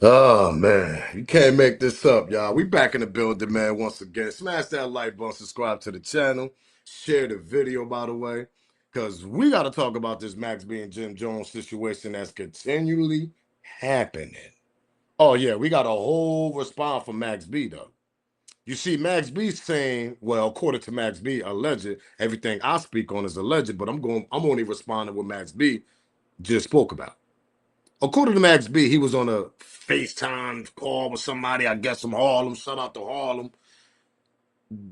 Oh man, you can't make this up, y'all. We back in the building, man. Once again, smash that like button, subscribe to the channel, share the video, by the way, because we got to talk about this Max B and Jim Jones situation that's continually happening. Oh yeah, we got a whole response from Max B though. You see, Max B saying, well, according to Max B, alleged. Everything I speak on is alleged, but I'm only responding what Max B just spoke about. According to Max B, he was on a FaceTime call with somebody, I guess from Harlem. Shout out to Harlem.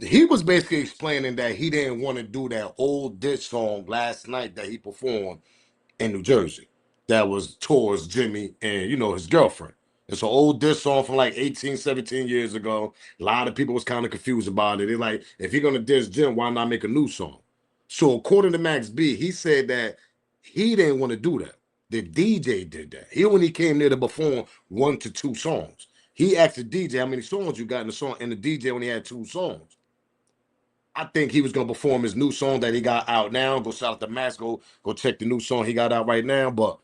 He was basically explaining that he didn't want to do that old diss song last night that he performed in New Jersey. That was towards Jimmy and his girlfriend. It's an old diss song from like 18, 17 years ago. A lot of people was kind of confused about it. They're like, if you're gonna diss Jim, why not make a new song? So according to Max B, he said that he didn't want to do that. The DJ did that. He only came there to perform 1 to 2 songs. He asked the DJ how many songs you got in the song, and the DJ only had 2 songs. I think he was gonna perform his new song that he got out now. Go shout out to Max. Go check the new song he got out right now. But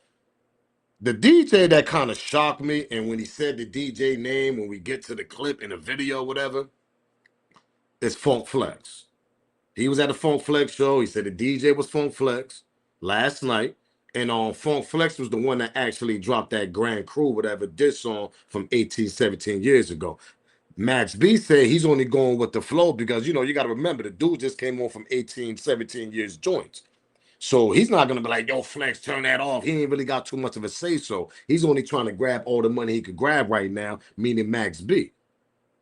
the DJ that kind of shocked me, and when he said the DJ name, when we get to the clip in the video, whatever, is Funk Flex. He was at the Funk Flex show. He said the DJ was Funk Flex last night. And Funk Flex was the one that actually dropped that Grand Crew, whatever, diss song from 18, 17 years ago. Max B said he's only going with the flow because, you got to remember, the dude just came on from 18, 17 years joints. So he's not going to be like, yo, Flex, turn that off. He ain't really got too much of a say so. He's only trying to grab all the money he could grab right now, meaning Max B.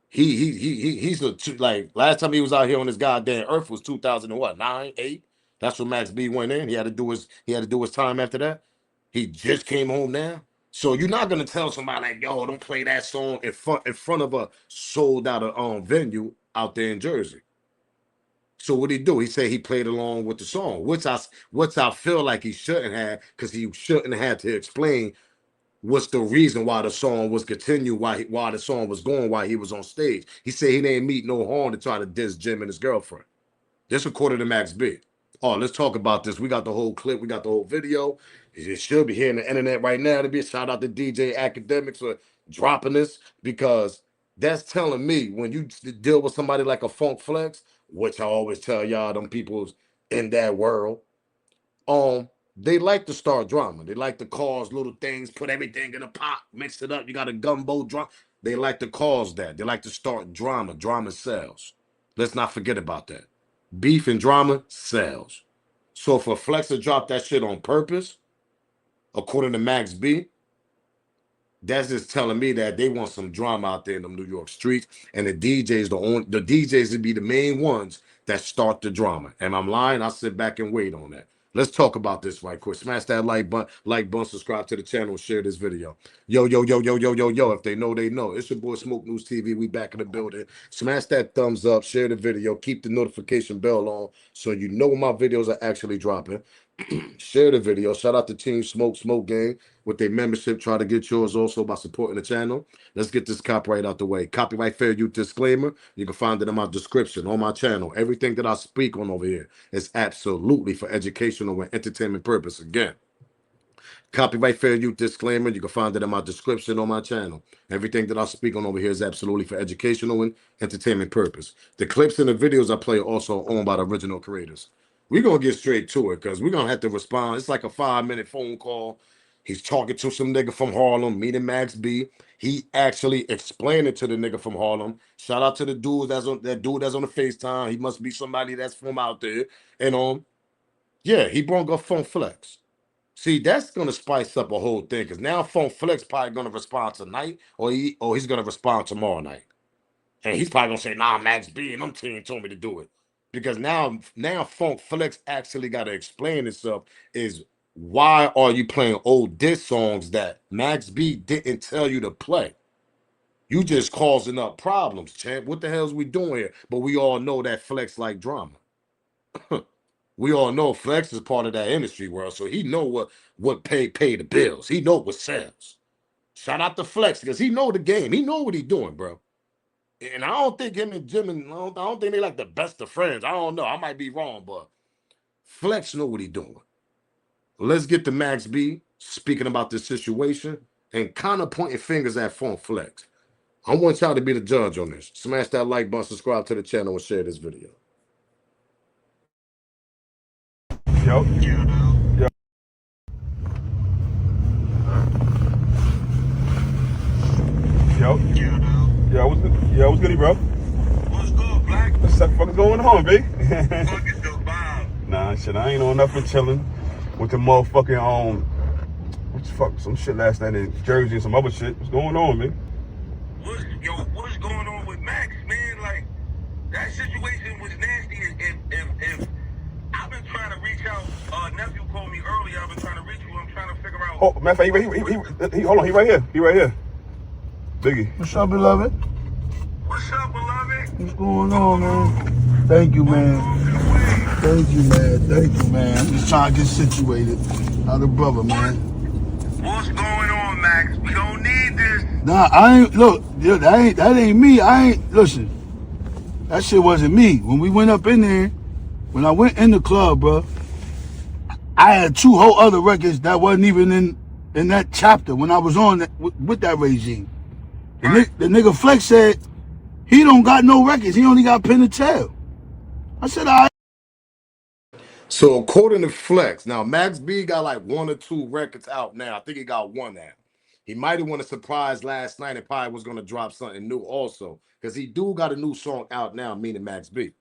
He's like last time he was out here on this goddamn earth was 2000 and what 9, 8. That's when Max B went in. He had to do his time after that. He just came home now. So you're not gonna tell somebody like, yo, don't play that song in front of a sold out venue out there in Jersey. So what he do? He said he played along with the song, which I feel like he shouldn't have, because he shouldn't have to explain what's the reason why the song was continued, why the song was going, why he was on stage. He said he didn't meet no harm to try to diss Jim and his girlfriend. This according to Max B. Oh, let's talk about this. We got the whole clip, we got the whole video. It should be here in the internet right now. To be a shout out to DJ Academics for dropping this, because that's telling me when you deal with somebody like a Funk Flex, which I always tell y'all, them people's in that world, um, they like to start drama. They like to cause little things, put everything in a pot, mix it up. You got a gumbo drama. They like to cause that. They like to start drama. Drama sells. Let's not forget about that. Beef and drama sells. So for Flex to drop that shit on purpose, according to Max B, that's just telling me that they want some drama out there in the New York streets, and the DJs would be the main ones that start the drama. And I'm lying. I sit back and wait on that. Let's talk about this right quick. Smash that like button, subscribe to the channel, and share this video. Yo, yo, yo, yo, yo, yo, yo. If they know, they know. It's your boy Smoke News TV. We back in the building. Smash that thumbs up, share the video, keep the notification bell on so you know when my videos are actually dropping. Share the video. Shout out to Team Smoke Gang with their membership. Try to get yours also by supporting the channel. Let's get this copyright out the way. Copyright fair use disclaimer. You can find it in my description on my channel. Everything that I speak on over here is absolutely for educational and entertainment purpose. Again, copyright fair use disclaimer. You can find it in my description on my channel. Everything that I speak on over here is absolutely for educational and entertainment purpose. The clips and the videos I play are also owned by the original creators. We're gonna get straight to it because we're gonna have to respond. It's like a 5-minute phone call. He's talking to some nigga from Harlem, meeting Max B. He actually explained it to the nigga from Harlem. Shout out to the dude that's on the FaceTime. He must be somebody that's from out there. And yeah, he brought up Funk Flex. See, that's gonna spice up a whole thing because now Funk Flex probably gonna respond tonight, or he's gonna respond tomorrow night, and he's probably gonna say, "Nah, Max B and them team told me to do it," because now Funk Flex actually got to explain himself. Is why are you playing old diss songs that Max B didn't tell you to play? You just causing up problems, champ. What the hell's we doing here? But we all know that Flex like drama. We all know Flex is part of that industry world, so he know what pay the bills. He know what sells. Shout out to Flex because he know the game. He know what he doing, bro. And I don't think him and Jim and I don't think they like the best of friends. I don't know. I might be wrong, but Flex know what he doing. Let's get to Max B speaking about this situation. and kind of pointing fingers at Funk Flex. I want y'all to be the judge on this. Smash that like button, subscribe to the channel, and share this video. Yo. Yo. Yo. Yo, what's good? Yo, what's goody, bro? What's good, Black? What the fuck is going on, B? Fuck is the vibe. Nah, shit, I ain't on nothing chilling with the motherfucking, what the fuck, some shit last night in Jersey and some other shit. What's going on, B? What's going on with Max, man? Like, that situation was nasty. If I've been trying to reach out, nephew called me earlier. I've been trying to reach you. I'm trying to figure out. Oh, matter of fact, hold on, he right here. He right here. Biggie. What's up, beloved? What's up, beloved? What's going on, man? Thank you, man. Thank you, man. Thank you, man. I'm just trying to get situated. How the brother, man? What's going on, Max? We don't need this. Nah, I ain't, look, that ain't me. Listen, that shit wasn't me. When we went up in there, when I went in the club, bro, I had 2 whole other records that wasn't even in that chapter when I was on with that regime. The nigga Flex said he don't got no records. He only got Pin to Tell. I said, all right. So according to Flex, now Max B got like 1 or 2 records out now. I think he got 1 now. He might have won a surprise last night and probably was going to drop something new also, because he do got a new song out now, meaning Max B.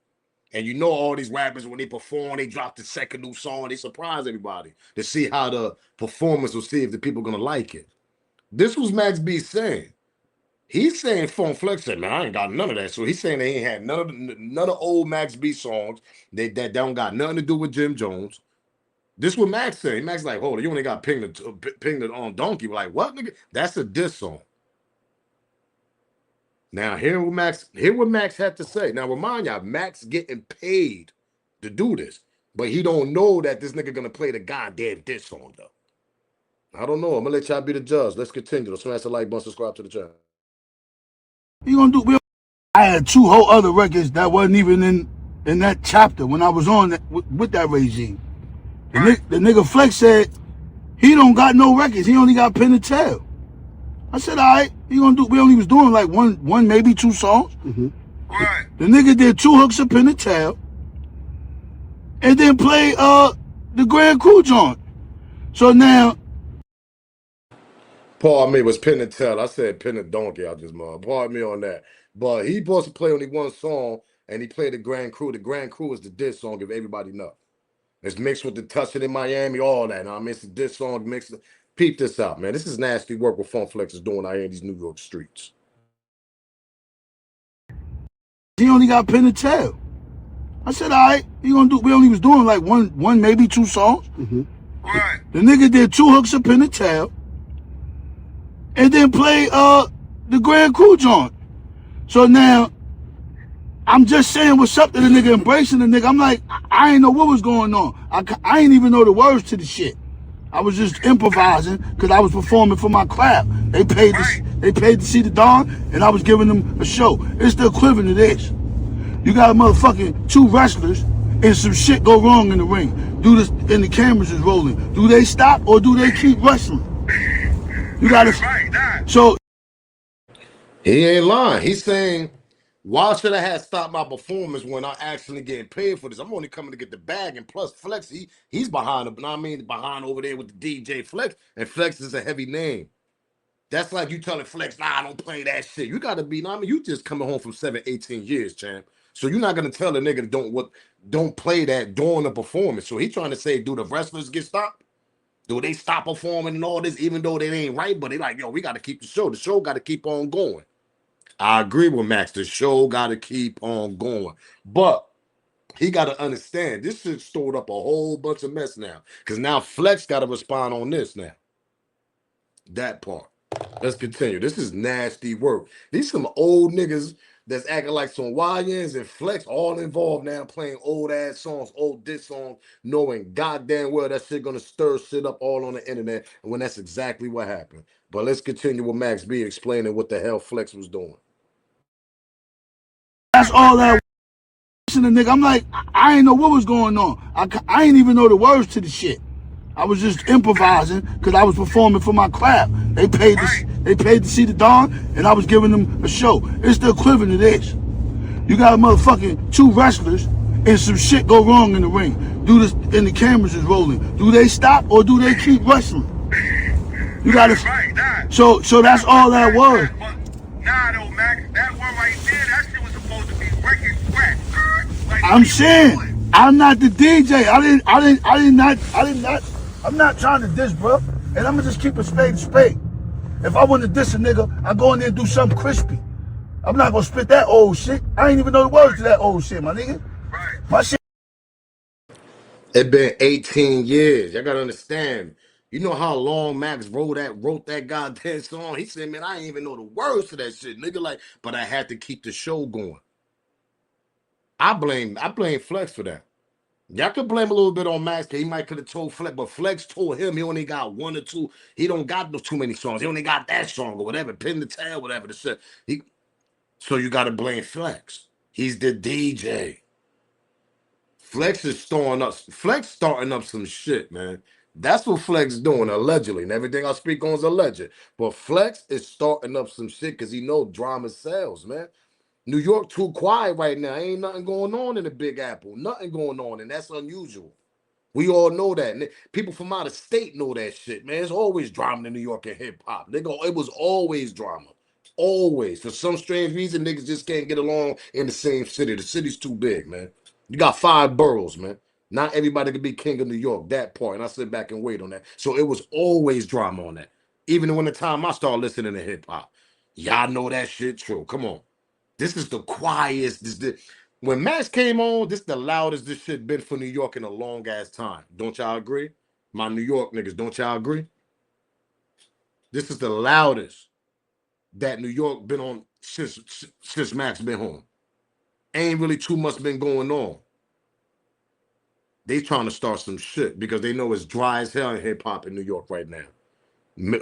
And you know all these rappers, when they perform, they drop the second new song, they surprise everybody to see how the performance will see if the people are going to like it. This was Max B saying. He's saying Funk Flex said, man, I ain't got none of that. So he's saying they ain't had none of the old Max B songs that don't got nothing to do with Jim Jones. This what Max saying. Max like, hold on, you only got pinged on Donkey. We're like, what, nigga? That's a diss song. Now, hear what Max had to say. Now, remind y'all, Max getting paid to do this, but he don't know that this nigga gonna play the goddamn diss song though. I don't know. I'm gonna let y'all be the judge. Let's continue. Let's smash the like button, subscribe to the channel. You gonna do? I had 2 whole other records that wasn't even in that chapter when I was on with that regime. The nigga Flex said he don't got no records. He only got Pin to Tell. I said, all right. You gonna do? We only was doing like one maybe 2 songs. Mm-hmm. Right. The nigga did 2 hooks of Pin to Tell, and then play the Grand Crew joint. So now. Pardon me, was Pin and Tell. I said Pin and Donkey out this mother. Pardon me on that. But he supposed to play only 1 song, and he played the Grand Crew. The Grand Crew is the diss song, if everybody know. It's mixed with the Touch It in Miami, all that. I mean, it's a diss song mixed. Peep this out, man. This is nasty work what Funk Flex is doing out here in these New York streets. He only got Pin to Tell. I said, all right. You gonna do? We only was doing like one maybe 2 songs. Mm-hmm. Right. The nigga did 2 hooks of Pin to Tell, and then play the Grand Crew joint. So now I'm just saying what's up to the nigga, embracing the nigga. I'm like, I ain't know what was going on. I ain't even know the words to the shit. I was just improvising because I was performing for my crowd. They paid to see the Dawn, and I was giving them a show. It's the equivalent of this. You got a motherfucking 2 wrestlers, and some shit go wrong in the ring. Do this, and the cameras is rolling. Do they stop or do they keep wrestling? You gotta. So He ain't lying. He's saying, why should I have stopped my performance when I'm actually getting paid for this? I'm only coming to get the bag, and plus Flex, he's behind him. I mean, behind over there with the DJ Flex, and Flex is a heavy name. That's like you telling Flex, nah, I don't play that shit. You gotta be, I mean, you just coming home from 18 years, champ. So you're not gonna tell the nigga don't play that during the performance. So he trying to say, do the wrestlers get stopped? Do they stop performing and all this, even though they ain't right? But they like, yo, we gotta keep the show. The show gotta keep on going. I agree with Max. The show got to keep on going. But he got to understand this shit stored up a whole bunch of mess now. Because now Flex got to respond on this now. That part. Let's continue. This is nasty work. These some old niggas that's acting like some YNs and Flex all involved now playing old ass songs, old diss songs, knowing goddamn well that shit gonna stir shit up all on the internet, and when that's exactly what happened. But let's continue with Max B explaining what the hell Flex was doing. that's all that. The nigga, I'm like, I ain't know what was going on. I ain't even know the words to the shit. I was just improvising because I was performing for my crowd. They paid to see the Don, and I was giving them a show. It's the equivalent of this. You got a motherfucking two wrestlers, and some shit go wrong in the ring. Do this, and the cameras is rolling. Do they stop or do they keep wrestling? You gotta. Right, nah. So that's all that was. Nah, though, Max, that one right there, that shit was supposed to be wrecking scratch. Like, I'm saying, I'm not the DJ. I'm not trying to diss, bro. And I'm gonna just keep a spade a spade. If I want to diss a nigga, I go in there and do something crispy. I'm not gonna spit that old shit. I ain't even know the words to that old shit, my nigga. Right. My shit. It been 18 years. Y'all gotta understand. You know how long Max wrote that goddamn song? He said, man, I ain't even know the words to that shit, nigga. Like, but I had to keep the show going. I blame Flex for that. Y'all could blame a little bit on Max, because he might could have told Flex, but Flex told him he only got one or two. He don't got no too many songs. He only got that song or whatever, Pin the Tail, whatever the shit. So you gotta blame Flex. He's the DJ. Flex starting up some shit, man. That's what Flex doing, allegedly. And everything I speak on is alleged. But Flex is starting up some shit because he know drama sells, man. New York too quiet right now. Ain't nothing going on in the Big Apple. Nothing going on, and that's unusual. We all know that. People from out of state know that shit, man. It's always drama in New York and hip hop. It was always drama. Always. For some strange reason, niggas just can't get along in the same city. The city's too big, man. You got 5 boroughs, man. Not everybody can be king of New York, that part. And I sit back and wait on that. So it was always drama on that. Even when the time I started listening to hip hop. Y'all know that shit true. Come on. This is the quietest. When Max came on, this is the loudest this shit been for New York in a long ass time. Don't y'all agree? My New York niggas, don't y'all agree? This is the loudest that New York been on since Max been home. Ain't really too much been going on. They trying to start some shit because they know it's dry as hell in hip hop in New York right now.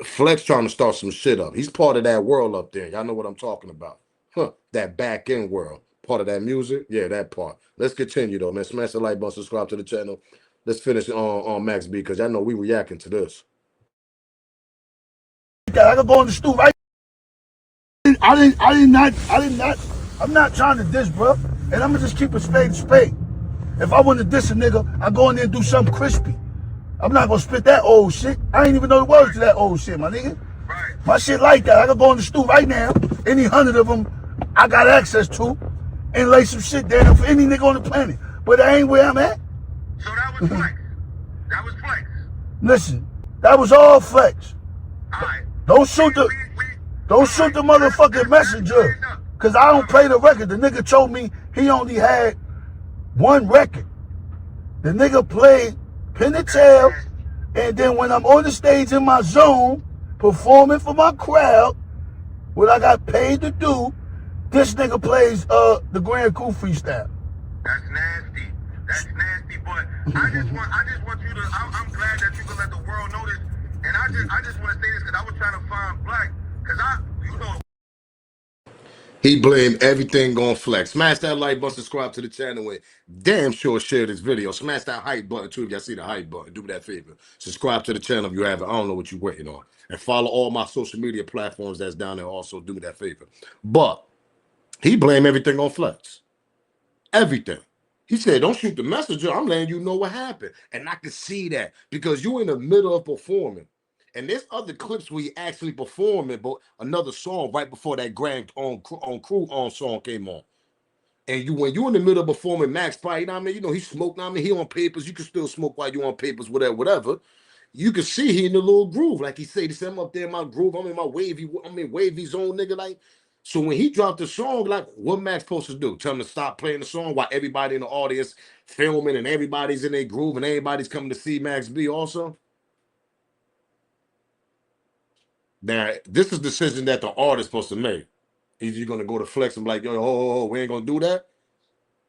Flex trying to start some shit up. He's part of that world up there. Y'all know what I'm talking about. Huh, that back end world. Part of that music? Yeah, that part. Let's continue though, man. Smash the like button, subscribe to the channel. Let's finish on Max B because y'all know we reacting to this. I could go in the stool right. I'm not trying to diss, bro. And I'm gonna just keep a spade a spade. If I want to diss a nigga, I go in there and do something crispy. I'm not gonna spit that old shit. I ain't even know the words to that old shit, my nigga. Right. My shit like that. I could go in the stool right now. Any 100 of them I got access to and lay some shit down for any nigga on the planet. But that ain't where I'm at. So that was Flex. That was Flex. Listen, that was all Flex. All right. Don't shoot the motherfucking messenger. Cause I don't play the record. The nigga told me he only had one record. The nigga played Pin the Tail, and then when I'm on the stage in my zone, performing for my crowd, what I got paid to do, this nigga plays the Grand Coup freestyle. That's nasty. That's nasty. But I just want you to. I'm glad that you can let the world know this. And I just want to say this because I was trying to find Black because you know. He blamed everything on Flex. Smash that like button, subscribe to the channel, and damn sure share this video. Smash that hype button too if y'all see the hype button. Do me that favor. Subscribe to the channel if you haven't. I don't know what you're waiting on. And follow all my social media platforms that's down there. Also, do me that favor. But he blamed everything on Flex. Everything. He said, don't shoot the messenger. I'm letting you know what happened. And I can see that because you're in the middle of performing. And there's other clips where he actually performing, but another song right before that Grand on Crew on song came on. And when you in the middle of performing, Max probably, you know what I mean? You know, he smoked, I mean, he on papers. You can still smoke while you on papers, whatever. You can see he in the little groove. Like he said, I'm up there in my groove. I'm in my wavy zone, nigga. Like, so when he dropped the song, like, what Max supposed to do? Tell him to stop playing the song while everybody in the audience filming and everybody's in their groove and everybody's coming to see Max B also? Now, this is a decision that the artist supposed to make. Is you gonna go to Flex and be like, yo, we ain't gonna do that?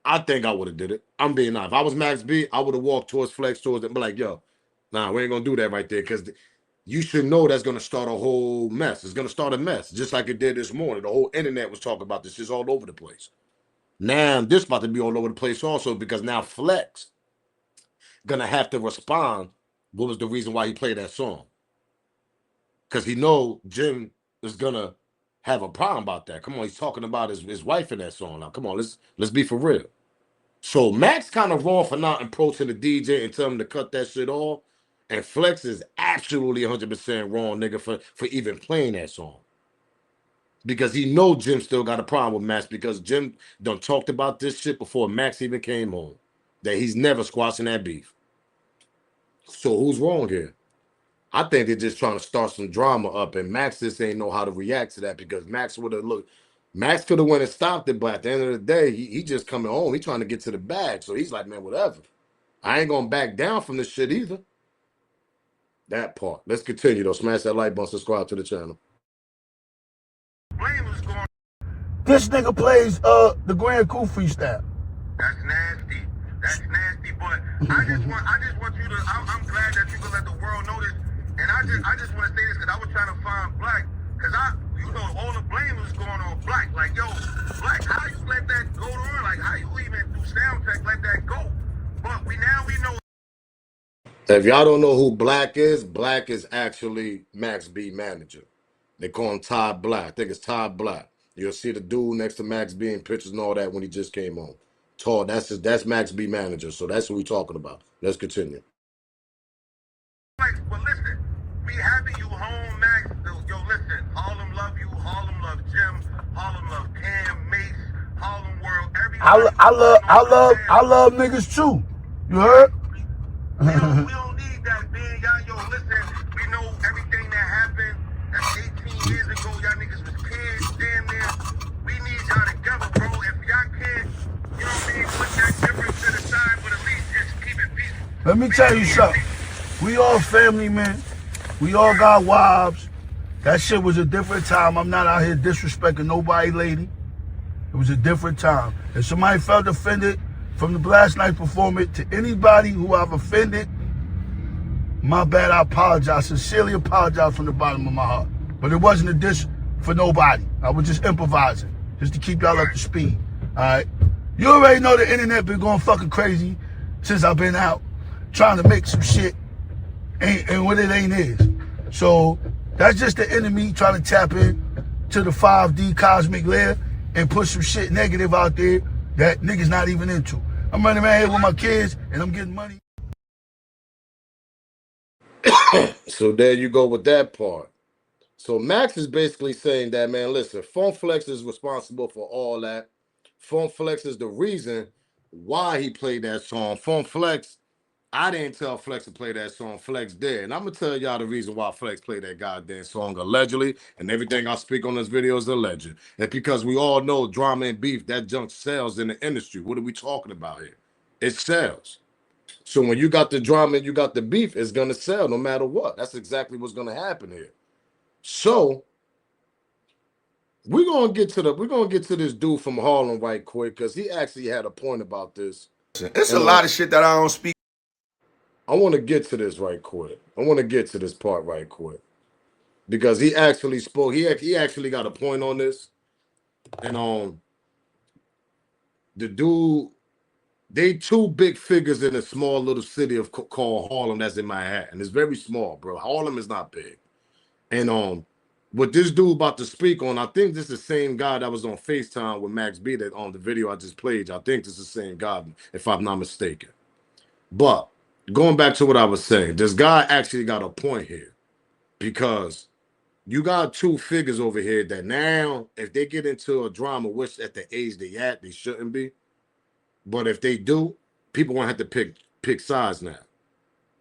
I think I would have did it. I'm being honest. If I was Max B, I would have walked towards Flex towards it and be like, yo, nah, we ain't gonna do that right there because you should know that's gonna start a whole mess. It's gonna start a mess, just like it did this morning. The whole internet was talking about this. It's all over the place. Now this about to be all over the place also because now Flex gonna have to respond what was the reason why he played that song? Because he know Jim is gonna have a problem about that. Come on, he's talking about his wife in that song. Now, come on, let's be for real. So Max kind of wrong for not approaching the DJ and telling him to cut that shit off. And Flex is absolutely 100% wrong, nigga, for even playing that song. Because he know Jim still got a problem with Max because Jim done talked about this shit before Max even came home. That he's never squashing that beef. So who's wrong here? I think they're just trying to start some drama up, and Max just ain't know how to react to that because Max would have looked. Max could have went and stopped it, but at the end of the day, he just coming home. He trying to get to the bag, so he's like, man, whatever. I ain't gonna back down from this shit either. That part. Let's continue though. Smash that like button, subscribe to the channel. Blame was going. This nigga plays the Grand Coup freestyle. That's nasty. That's nasty. But I just want you to. I'm glad that you can let the world know this. And I just want to say this because I was trying to find Black because all the blame was going on Black. Like, yo, Black, how you let that go on? Like, how you even do sound check let that go? But we know. If y'all don't know who Black is actually Max B manager. They call him Todd Black. I think it's Todd Black. You'll see the dude next to Max B in pictures and all that when he just came home. Todd, that's Max B manager. So that's what we're talking about. Let's continue. Like, but listen, we happy you home, Max. Yo, listen, Harlem love you. Harlem love Jim. Harlem love Cam, Mace, Harlem World. Everybody. I love niggas too. You heard? We don't need that, man. Y'all, yo, listen, we know everything that happened. That's 18 years ago. Y'all niggas was kids, damn near. We need y'all together, bro. If y'all can't, you know what I mean, put that difference to the side, but at least just keep it peaceful. Let me tell you something. We all family, man. We all got wives. That shit was a different time. I'm not out here disrespecting nobody, lady. It was a different time. If somebody felt offended from the last night performance, to anybody who I've offended, my bad, I apologize. Sincerely apologize from the bottom of my heart. But it wasn't a diss for nobody. I was just improvising, just to keep y'all up to speed. All right? You already know the internet been going fucking crazy since I've been out trying to make some shit and what it ain't is. So that's just the enemy trying to tap in to the 5D cosmic layer and put some shit negative out there that niggas not even into. I'm running around here with my kids and I'm getting money. So there you go with that part. So Max is basically saying that, man, listen, Funk Flex is responsible for all that. Funk Flex is the reason why he played that song. Funk Flex, I didn't tell Flex to play that song. Flex did. And I'm going to tell y'all the reason why Flex played that goddamn song allegedly. And everything I speak on this video is alleged. And because we all know drama and beef, that junk sells in the industry. What are we talking about here? It sells. So when you got the drama and you got the beef, it's going to sell no matter what. That's exactly what's going to happen here. So we're gonna get to this dude from Harlem right quick because he actually had a point about this. It's a And lot of shit that I don't speak. I want to get to this right quick. I want to get to this part right quick because he actually spoke. He actually got a point on this. And the dude, they two big figures in a small little city called Harlem that's in Manhattan. It's very small, bro. Harlem is not big. And what this dude about to speak on, I think this is the same guy that was on FaceTime with Max B that on the video I just played. I think this is the same guy, if I'm not mistaken. But going back to what I was saying, this guy actually got a point here because you got two figures over here that now, if they get into a drama, which at the age they at, they shouldn't be. But if they do, people won't have to pick sides now.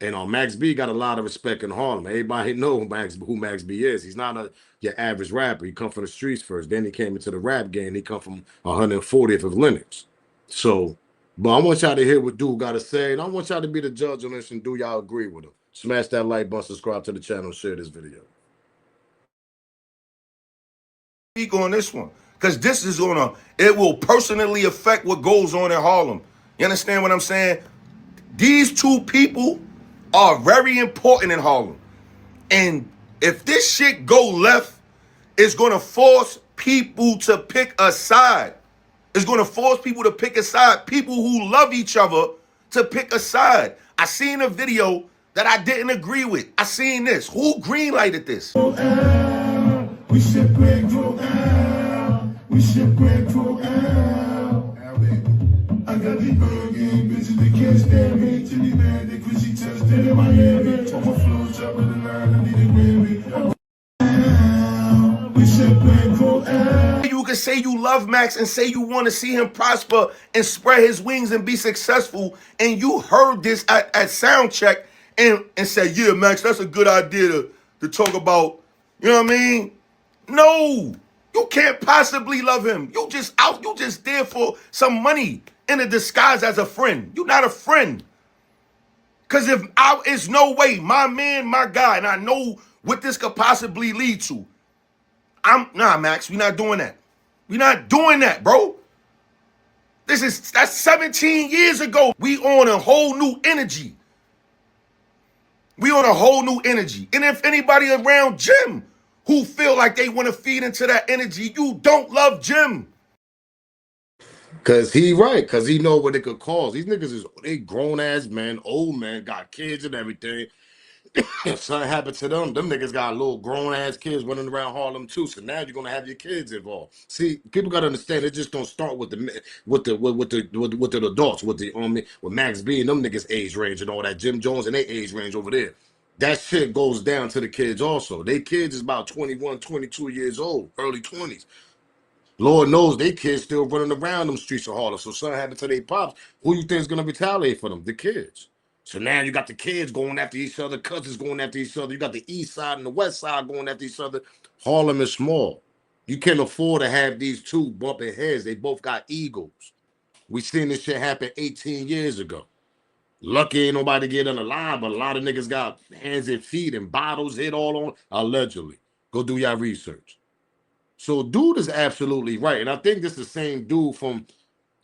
And Max B got a lot of respect in Harlem. Everybody know who Max B is. He's not your average rapper. He come from the streets first. Then he came into the rap game. He come from 140th of Lennox. So, but I want y'all to hear what dude got to say. And I want y'all to be the judge on this and do y'all agree with him. Smash that like button, subscribe to the channel, and share this video. Speak on this one because this is it will personally affect what goes on in Harlem. You understand what I'm saying? These two people are very important in Harlem. And if this shit go left, it's going to force people to pick a side. It's going to force people to pick a side. People who love each other to pick a side. I seen a video that I didn't agree with. I seen this. Who greenlighted this? We ship grateful out. We ship grateful out. I got these bird game bitches that can't stand me. Chili man, they cause she touched it in Miami. On my flow, top of the line, I need a Grammy. We ship grateful out. You can say you love Max and say you want to see him prosper and spread his wings and be successful, and you heard this at sound check and said, yeah, Max, that's a good idea to talk about, you know what I mean? No, you can't possibly love him. You just there for some money in a disguise as a friend. You're not a friend. Because it's no way, my man, my guy, and I know what this could possibly lead to. Nah, Max, we're not doing that. We're not doing that, bro. That's 17 years ago. We on a whole new energy. We on a whole new energy. And if anybody around Jim who feel like they want to feed into that energy, you don't love Jim. Cause he right, cause he know what it could cause. These niggas they grown ass men, old men, got kids and everything. If something happened to them niggas got little grown ass kids running around Harlem too. So now you're gonna have your kids involved. See, people gotta understand it just don't start with the adults, with Max B and them niggas age range and all that, Jim Jones and they age range over there. That shit goes down to the kids also. They kids is about 21, 22 years old, early 20s. Lord knows they kids still running around them streets of Harlem. So something happened to their pops. Who you think is gonna retaliate for them? The kids. So now you got the kids going after each other, cousins going after each other. You got the east side and the west side going after each other. Harlem is small. You can't afford to have these two bumping heads. They both got egos. We seen this shit happen 18 years ago. Lucky ain't nobody get alive, but a lot of niggas got hands and feet and bottles hit all on, allegedly. Go do your research. So dude is absolutely right. And I think this is the same dude from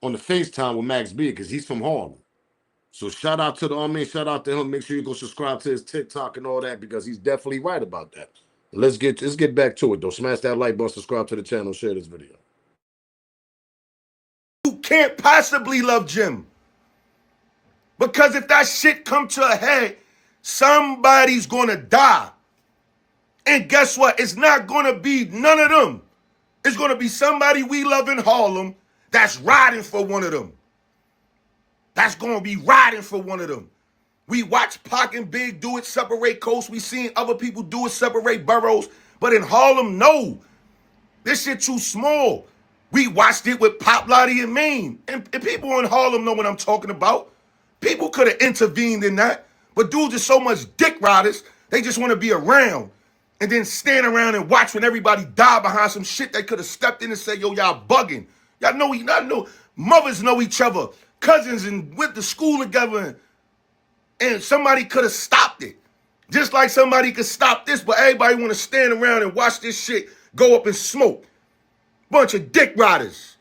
on the FaceTime with Max B, because he's from Harlem. So shout out to shout out to him. Make sure you go subscribe to his TikTok and all that, because he's definitely right about that. Let's get back to it though. Smash that like button, subscribe to the channel, share this video. You can't possibly love Jim. Because if that shit come to a head, somebody's gonna die. And guess what? It's not gonna be none of them. It's gonna be somebody we love in Harlem that's riding for one of them. That's gonna be riding for one of them. We watch Pac and Big do it, separate coasts. We seen other people do it, separate boroughs. But in Harlem, no. This shit too small. We watched it with Pop Lottie and Maine. And people in Harlem know what I'm talking about. People could have intervened in that. But dudes are so much dick riders, they just want to be around. And then stand around and watch when everybody die behind some shit they could have stepped in and said, yo, y'all bugging. Y'all know, mothers know each other, cousins, and went to school together. And somebody could have stopped it. Just like somebody could stop this, but everybody want to stand around and watch this shit go up in smoke. Bunch of dick riders.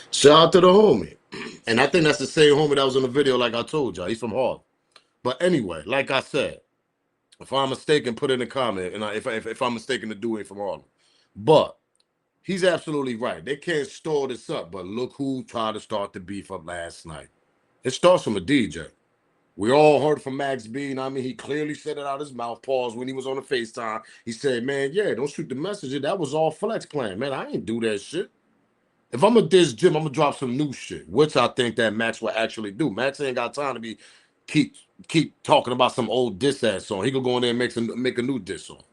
Shout out to the homie. And I think that's the same homie that was in the video, like I told y'all. He's from Harlem. But anyway, like I said, if I'm mistaken, put in a comment. And if I'm mistaken, to do it from Harlem. But he's absolutely right. They can't store this up. But look who tried to start the beef up last night. It starts from a DJ. We all heard from Max B. And I mean, he clearly said it out his mouth. Pause when he was on the FaceTime. He said, man, yeah, don't shoot the messenger. That was all Flex plan. Man, I ain't do that shit. If I'm a diss Jim, I'm gonna drop some new shit, which I think that Max will actually do. Max ain't got time to be keep talking about some old diss ass song. He could go in there and make a new diss song.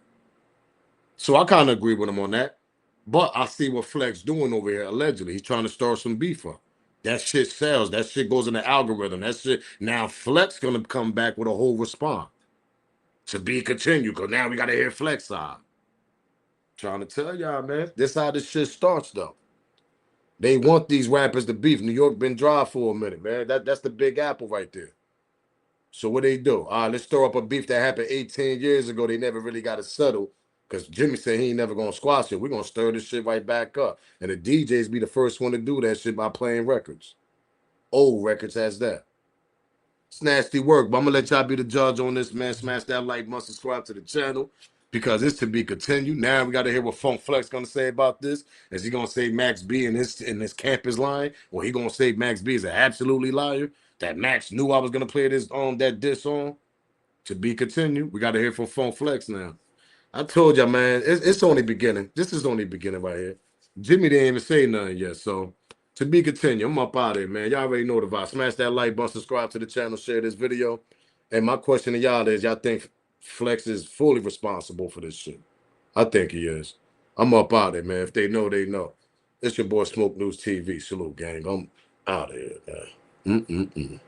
So I kind of agree with him on that. But I see what Flex doing over here. Allegedly, he's trying to start some beef up. That shit sells. That shit goes in the algorithm. That shit. Now Flex gonna come back with a whole response to be continued. Cause now we gotta hear Flex side. Trying to tell y'all, man. This how this shit starts though. They want these rappers to beef. New York been dry for a minute, man. That's the big apple right there. So what they do? All right, let's throw up a beef that happened 18 years ago. They never really got it settled because Jimmy said he ain't never gonna squash it. We're gonna stir this shit right back up. And the DJs be the first one to do that shit by playing records. Old records has that. It's nasty work, but I'm gonna let y'all be the judge on this, man. Smash that like button, subscribe to the channel, because it's to be continued. Now we gotta hear what Funk Flex gonna say about this. Is he gonna say Max B in this campus line, or he gonna say Max B is an absolutely liar? that Max knew I was gonna play this on that diss on. To be continued. We got to hear from Funk Flex now. I told y'all, man, it's only beginning. This is only beginning right here. Jimmy didn't even say nothing yet. So to be continued, I'm up out of here, man. Y'all already know the vibe. Smash that like button, subscribe to the channel, share this video. And my question to y'all is, y'all think Flex is fully responsible for this shit? I think he is. I'm up out of here, man. If they know, they know. It's your boy Smoke News TV. Salute, gang. I'm out of here, man.